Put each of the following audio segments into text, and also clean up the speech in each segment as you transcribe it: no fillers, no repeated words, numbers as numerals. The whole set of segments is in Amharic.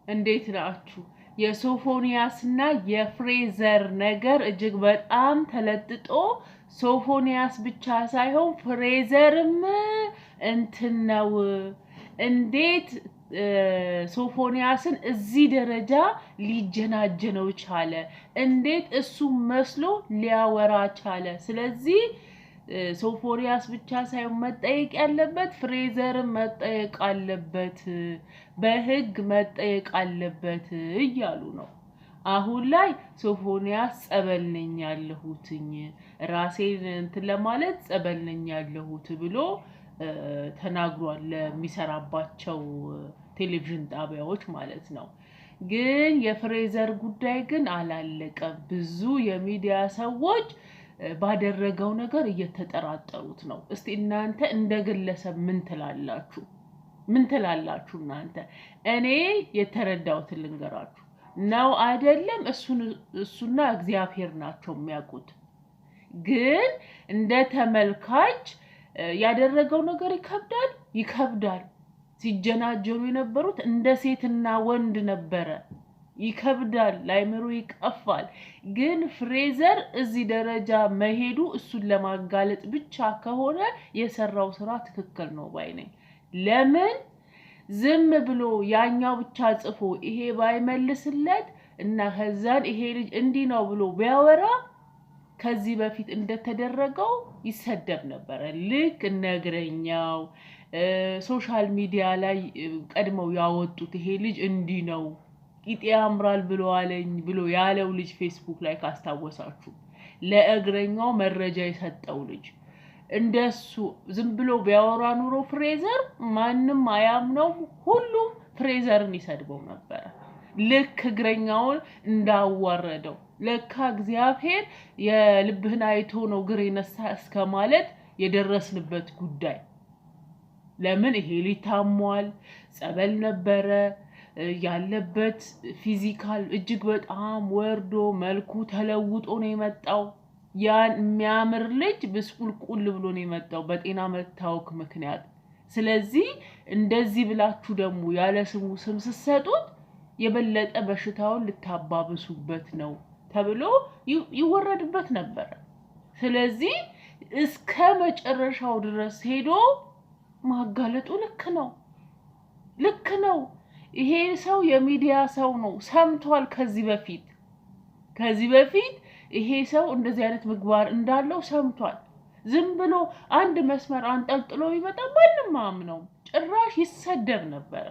እንዴት ናችሁ? የሶፎንያስና የፍሬዘር ነገር እጅግ በጣም ተለጥጦ ሶፎንያስ ብቻ ሳይሆን ፍሬዘርም እንትን ነው። እንዴት ሶፎንያስን እዚህ ደረጃ ሊጀናጀነው ቻለ? እንዴት እሱ መስሎ ሊያወራ ቻለ? ስለዚህ ሶፎንያስ ብቻ ሳይሆን መጠየቅ ያለበት ፍሬዘርም መጠየቅ አለበት፣ በህግ መጠየቅ አለበት እያሉ ነው። አሁን ላይ ሶፎንያስ ጸበል ነኝ ያለሁትኝ ራሴን እንትን ለማለት ጸበል ነኝ ያለሁት ብሎ ተናግሯል፣ ለሚሰራባቸው ቴሌቪዥን ጣቢያዎች ማለት ነው። ግን የፍሬዘር ጉዳይ ግን አላለቀም። ብዙ የሚዲያ ሰዎች ባደረገው ነገር እየተጠራጠሩት ነው። እስቲ እናንተ እንደ ግለሰብ ምን ትላላችሁ? እናንተ? እኔ የተረዳሁትን ልንገራችሁ። ነው አይደለም? እሱና እግዚአብሔር ናቸው የሚያውቁት። ግን እንደ ተመልካች ያደረገው ነገር ይከብዳል። ሲጀናጀሩ የነበሩት እንደ ሴትና ወንድ ነበረ። ይከብዳል፣ ላይምሮ ይቀፋል። ግን ፍሬዘር እዚህ ደረጃ መሄዱ እሱን ለማጋለጥ ብቻ ከሆነ የሰራው ስራ ትክክል ነው ባይ ነኝ። ለምን ዝም ብሎ ያኛው ብቻ ጽፎ ይሄ ባይመልስለት እና ከዛን ይሄ ልጅ እንዲህ ነው ብሎ ቢያወራ ከዚህ በፊት እንደተደረገው ይሰደብ ነበረ። ልክ እነግረኛው ሶሻል ሚዲያ ላይ ቀድመው ያወጡት ይሄ ልጅ እንዲህ ነው ቂጤ ያምራል ብሎ ያለው ልጅ ፌስቡክ ላይ ካስታወሳችሁ ለእግረኛው መረጃ የሰጠው ልጅ እንደሱ ዝም ብሎ ቢያወራ ኑሮ ፍሬዘር ማንም አያምነው፣ ሁሉም ፍሬዘርን ይሰድበው ነበር። ልክ እግረኛውን እንዳዋረደው ለካ እግዚአብሔር የልብህን አይቶ ነው እግር የነሳ እስከ ማለት የደረስንበት ጉዳይ። ለምን ይሄ ሊታሟል ጸበል ነበረ ያለበት ፊዚካል እጅግ በጣም ወርዶ መልኩ ተለውጦ ነው የመጣው። ያን የሚያምር ልጅ ብስቁልቁል ብሎ ነው የመጣው በጤና መታወክ ምክንያት። ስለዚህ እንደዚህ ብላችሁ ደግሞ ያለ ስሙ ስም ስትሰጡት የበለጠ በሽታውን ልታባብሱበት ነው ተብሎ ይወረድበት ነበር። ስለዚህ እስከ መጨረሻው ድረስ ሄዶ ማጋለጡ ልክ ነው። ይሄ ሰው የሚዲያ ሰው ነው፣ ሰምቷል። ከዚህ በፊት ይሄ ሰው እንደዚህ አይነት ምግባር እንዳለው ሰምቷል። ዝም ብሎ አንድ መስመር አንጠልጥሎ ይመጣ ማንም አምነው፣ ጭራሽ ይሰደብ ነበረ።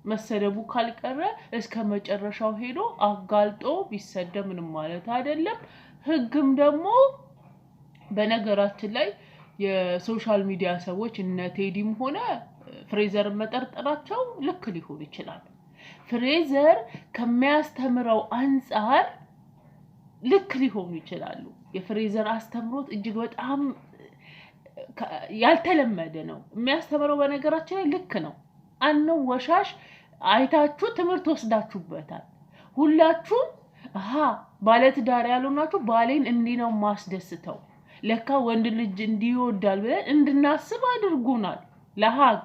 መሰደቡ ካልቀረ እስከ መጨረሻው ሄዶ አጋልጦ ቢሰደብ ምንም ማለት አይደለም። ህግም ደግሞ በነገራችን ላይ የሶሻል ሚዲያ ሰዎች እነ ቴዲም ሆነ ፍሬዘር መጠርጠራቸው ልክ ሊሆን ይችላል። ፍሬዘር ከሚያስተምረው አንፃር ልክ ሊሆኑ ይችላሉ። የፍሬዘር አስተምሮት እጅግ በጣም ያልተለመደ ነው። የሚያስተምረው በነገራችን ላይ ልክ ነው። ወሻሽ አይታችሁ ትምህርት ወስዳችሁበታል። ሁላችሁም ባለትዳር ያልሆናችሁ ባሌን እንዲህ ነው ማስደስተው ለካ ወንድ ልጅ እንዲወዳል ብለን እንድናስብ አድርጉናል። ለሀቅ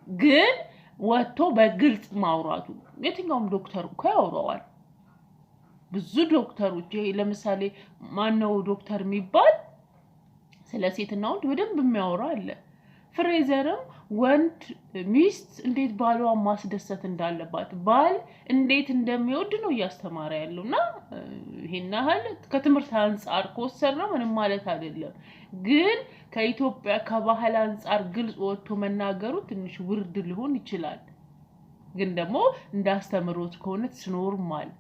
ግን ወጥቶ በግልጽ ማውራቱ የትኛውም ዶክተር እኮ ያወራዋል። ብዙ ዶክተሮች ለምሳሌ ማነው ዶክተር የሚባል ስለ ሴትና ወንድ በደንብ የሚያወራ አለ። ፍሬዘርም ወንድ ሚስት እንዴት ባሏን ማስደሰት እንዳለባት ባል እንዴት እንደሚወድ ነው እያስተማረ ያለውና ይሄን ያህል ከትምህርት አንፃር ከወሰድነው ምንም ማለት አይደለም። ግን ከኢትዮጵያ ከባህል አንፃር ግልጽ ወጥቶ መናገሩ ትንሽ ውርድ ሊሆን ይችላል። ግን ደግሞ እንዳስተምሮት ከሆነ ኖርማል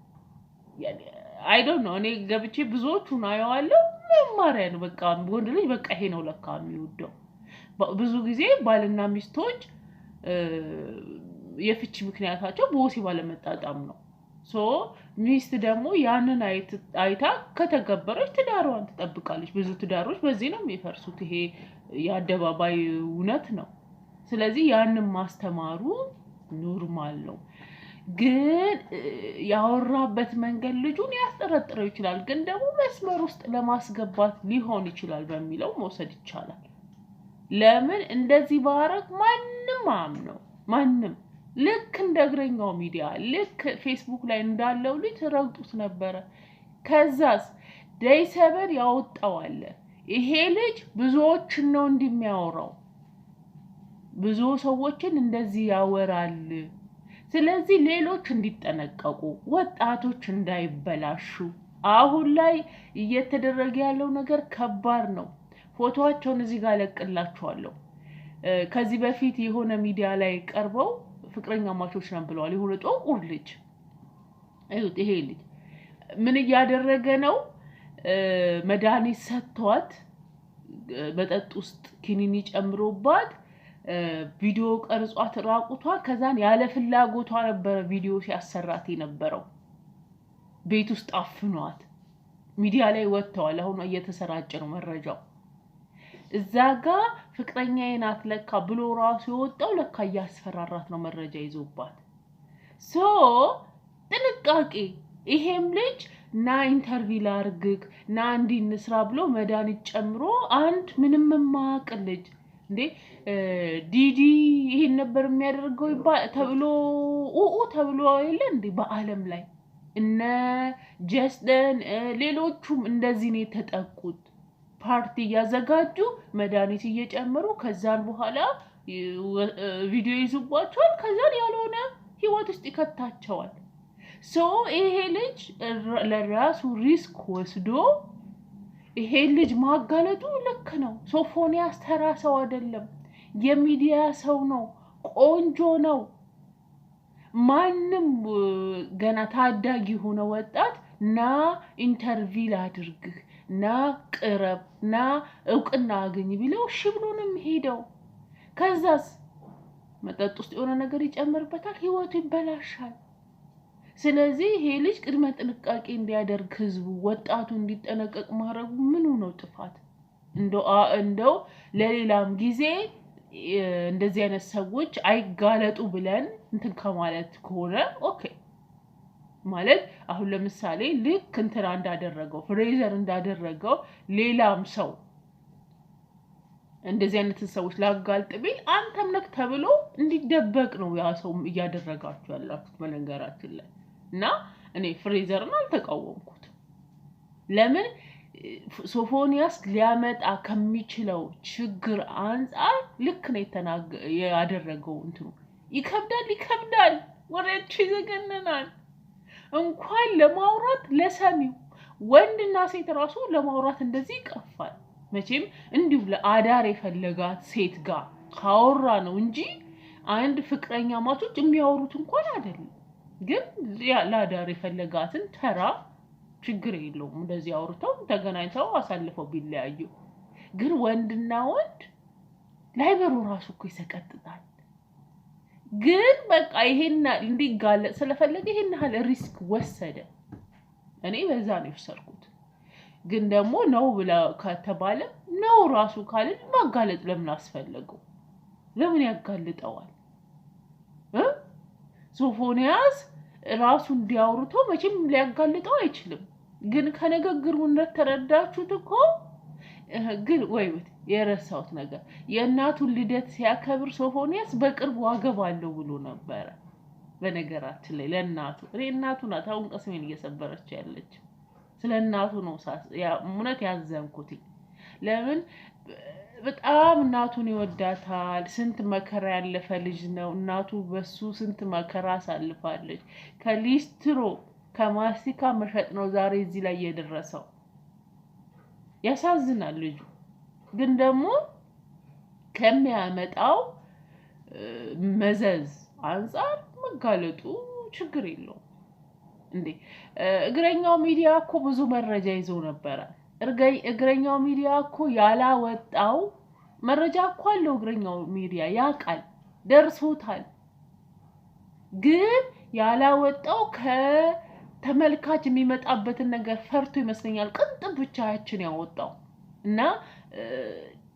አይ ዶንት ኖ። እኔ ገብቼ ብዙዎቹን አየዋለሁ። መማሪያ ነው በቃ። ወንድ ልጅ በቃ ይሄ ነው ለካ የሚወደው። ብዙ ጊዜ ባልና ሚስቶች የፍቺ ምክንያታቸው በወሲብ አለመጣጣም ነው። ሚስት ደግሞ ያንን አይታ ከተገበረች ትዳሯን ትጠብቃለች። ብዙ ትዳሮች በዚህ ነው የሚፈርሱት። ይሄ የአደባባይ እውነት ነው። ስለዚህ ያንን ማስተማሩ ኖርማል ነው። ግን ያወራበት መንገድ ልጁን ያስጠረጥረው ይችላል። ግን ደግሞ መስመር ውስጥ ለማስገባት ሊሆን ይችላል በሚለው መውሰድ ይቻላል። ለምን እንደዚህ ባረግ ማንም ልክ እንደ እግረኛው ሚዲያ ልክ ፌስቡክ ላይ እንዳለው ልጅ ረግጡት ነበረ። ከዛስ ዴይ7 ያወጣው አለ ይሄ ልጅ ብዙዎችን ነው እንደሚያወራው ብዙ ሰዎችን እንደዚህ ያወራል። ስለዚህ ሌሎች እንዲጠነቀቁ ወጣቶች እንዳይበላሹ አሁን ላይ እየተደረገ ያለው ነገር ከባድ ነው። ፎቶዋቸውን እዚህ ጋር ለቅላችኋለሁ። ከዚህ በፊት የሆነ ሚዲያ ላይ ቀርበው ፍቅረኛ ማቾች ነን ብለዋል። የሆነ ጥቁር ልጅ እዩት። ይሄ ልጅ ምን እያደረገ ነው? መድኃኒት ሰጥቷት መጠጥ ውስጥ ኪኒኒ ጨምሮባት ቪዲዮ ቀርጿት ራቁቷ ከዛን ያለ ፍላጎቷ ነበር ቪዲዮ ሲያሰራት የነበረው። ቤት ውስጥ አፍኗት ሚዲያ ላይ ወጥተዋል። አሁን እየተሰራጨ ነው መረጃው። እዛ ጋር ፍቅረኛዬ ናት ለካ ብሎ ራሱ የወጣው ለካ እያስፈራራት ነው መረጃ ይዞባት። ጥንቃቄ። ይሄም ልጅ ና ኢንተርቪው ላርግክ ና እንዲንስራ ብሎ መድኃኒት ጨምሮ አንድ ምንም ማቅ ልጅ እንዴ ዲዲ ይሄን ነበር የሚያደርገው ተብሎ ተብሎ አይደል እንዴ? በአለም ላይ እነ ጀስደን ሌሎቹም እንደዚህ ነው የተጠቁት። ፓርቲ ያዘጋጁ መድኃኒት እየጨመሩ ከዛን በኋላ ቪዲዮ ይዙባቸዋል። ከዛን ያልሆነ ህይወት ውስጥ ይከታቸዋል። ይሄ ልጅ ለራሱ ሪስክ ወስዶ ይሄ ልጅ ማጋለጡ ልክ ነው። ሶፎንያስ ተራ ሰው አይደለም፣ የሚዲያ ሰው ነው፣ ቆንጆ ነው። ማንም ገና ታዳጊ ሆነ ወጣት ና ኢንተርቪው ላድርግህ ና ቅረብ ና እውቅና አገኝ ቢለው እሺ ብሎ ነው የሚሄደው። ከዛስ መጠጥ ውስጥ የሆነ ነገር ይጨምርበታል፣ ህይወቱ ይበላሻል። ስለዚህ ይሄ ልጅ ቅድመ ጥንቃቄ እንዲያደርግ ህዝቡ ወጣቱ እንዲጠነቀቅ ማድረጉ ምኑ ነው ጥፋት? እንደው ለሌላም ጊዜ እንደዚህ አይነት ሰዎች አይጋለጡ ብለን እንትን ከማለት ከሆነ ኦኬ ማለት አሁን ለምሳሌ ልክ እንትና እንዳደረገው ፍሬዘር እንዳደረገው ሌላም ሰው እንደዚህ አይነት ሰዎች ላጋልጥ ቢል አንተም ነክ ተብሎ እንዲደበቅ ነው ያ ሰው እያደረጋችሁ ያላችሁት በነገራችን ላይ። እና እኔ ፍሬዘርን አልተቃወምኩት። ለምን ሶፎንያስ ሊያመጣ ከሚችለው ችግር አንፃር ልክ ነው ያደረገው። እንትኑ ይከብዳል፣ ወሬች ይዘገነናል። እንኳን ለማውራት ለሰሚው ወንድና ሴት ራሱ ለማውራት እንደዚህ ይቀፋል። መቼም እንዲሁ ለአዳር የፈለጋት ሴት ጋር ካወራ ነው እንጂ አንድ ፍቅረኛ ማቾች የሚያወሩት እንኳን አይደለም። ግን ለአዳር የፈለጋትን ተራ ችግር የለውም እንደዚህ አውርተው ተገናኝተው አሳልፈው ቢለያዩ። ግን ወንድና ወንድ ላይበሩ ራሱ እኮ ይሰቀጥጣል። ግን በቃ ይሄን እንዲጋለጥ ስለፈለገ ይሄን ያህል ሪስክ ወሰደ። እኔ በዛ ነው የወሰድኩት። ግን ደግሞ ነው ብላ ከተባለ ነው ራሱ ካለ ማጋለጥ ለምን አስፈለገው? ለምን ያጋልጠዋል? ሶፎንያስ ራሱ እንዲያወሩተው መቼም ሊያጋልጠው አይችልም። ግን ከነገግሩ እንደተረዳችሁት እኮ ግን ወይት የረሳውት ነገር የእናቱን ልደት ሲያከብር ሶፎንያስ በቅርቡ አገባለሁ ብሎ ነበር። በነገራችን ላይ ለእናቱ እናቱ ናት አሁን ቀስሜን እየሰበረች ያለች። ስለ እናቱ ነው እውነት ያዘንኩት። ለምን በጣም እናቱን ይወዳታል። ስንት መከራ ያለፈ ልጅ ነው። እናቱ በሱ ስንት መከራ አሳልፋለች። ከሊስትሮ ከማስቲካ መሸጥ ነው ዛሬ እዚህ ላይ የደረሰው። ያሳዝናል ልጁ። ግን ደግሞ ከሚያመጣው መዘዝ አንፃር መጋለጡ ችግር የለውም እንዴ። እግረኛው ሚዲያ እኮ ብዙ መረጃ ይዞ ነበር። እግረኛው ሚዲያ እኮ ያላወጣው መረጃ እኮ አለው። እግረኛው ሚዲያ ያቃል፣ ደርሶታል። ግን ያላወጣው ከተመልካች የሚመጣበትን ነገር ፈርቶ ይመስለኛል ቅንጥብ ብቻ ያወጣው። እና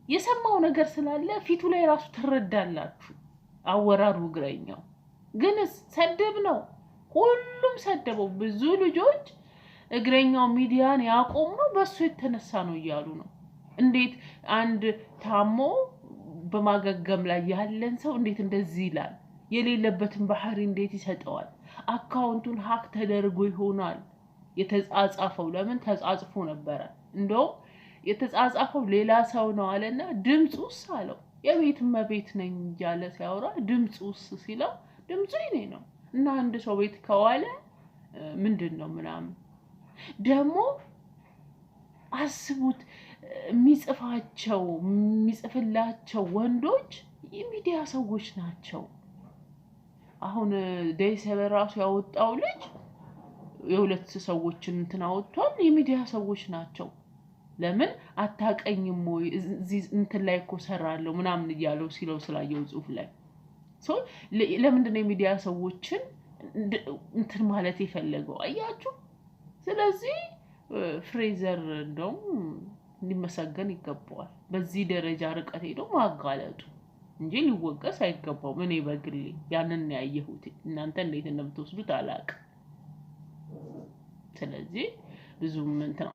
የሰማው ነገር ስላለ ፊቱ ላይ ራሱ ትረዳላችሁ አወራሩ። እግረኛው ግን ሰደብ ነው፣ ሁሉም ሰደበው። ብዙ ልጆች እግረኛው ሚዲያን ያቆመው በሱ የተነሳ ነው እያሉ ነው። እንዴት አንድ ታሞ በማገገም ላይ ያለን ሰው እንዴት እንደዚህ ይላል? የሌለበትን ባህሪ እንዴት ይሰጠዋል? አካውንቱን ሀክ ተደርጎ ይሆናል የተጻጻፈው። ለምን ተጻጽፎ ነበረ? እንደው የተጻጻፈው ሌላ ሰው ነው አለና ድምጹስ አለው የቤት እመቤት ነኝ እያለ ሲያወራ ድምጹስ ሲለው ድምጹ የኔ ነው እና አንድ ሰው ቤት ከዋለ ምንድነው ምናምን ደግሞ አስቡት የሚጽፍላቸው ወንዶች የሚዲያ ሰዎች ናቸው። አሁን ደይሰበር ራሱ ያወጣው ልጅ የሁለት ሰዎችን እንትን አወጥቷል። የሚዲያ ሰዎች ናቸው። ለምን አታቀኝም ወይ እዚህ እንትን ላይ እኮ ሰራለሁ ምናምን እያለው ሲለው ስላየው ጽሁፍ ላይ ለምንድን ነው የሚዲያ ሰዎችን እንትን ማለት የፈለገው? አያችሁ። ስለዚህ ፍሬዘር እንደው ሊመሰገን ይገባዋል በዚህ ደረጃ ርቀት ሄዶ ማጋለጡ እንጂ ሊወቀስ አይገባውም። እኔ በግሌ ያንን ያየሁት እናንተ እንዴት እንደምትወስዱት አላውቅም። ስለዚህ ብዙም እንትን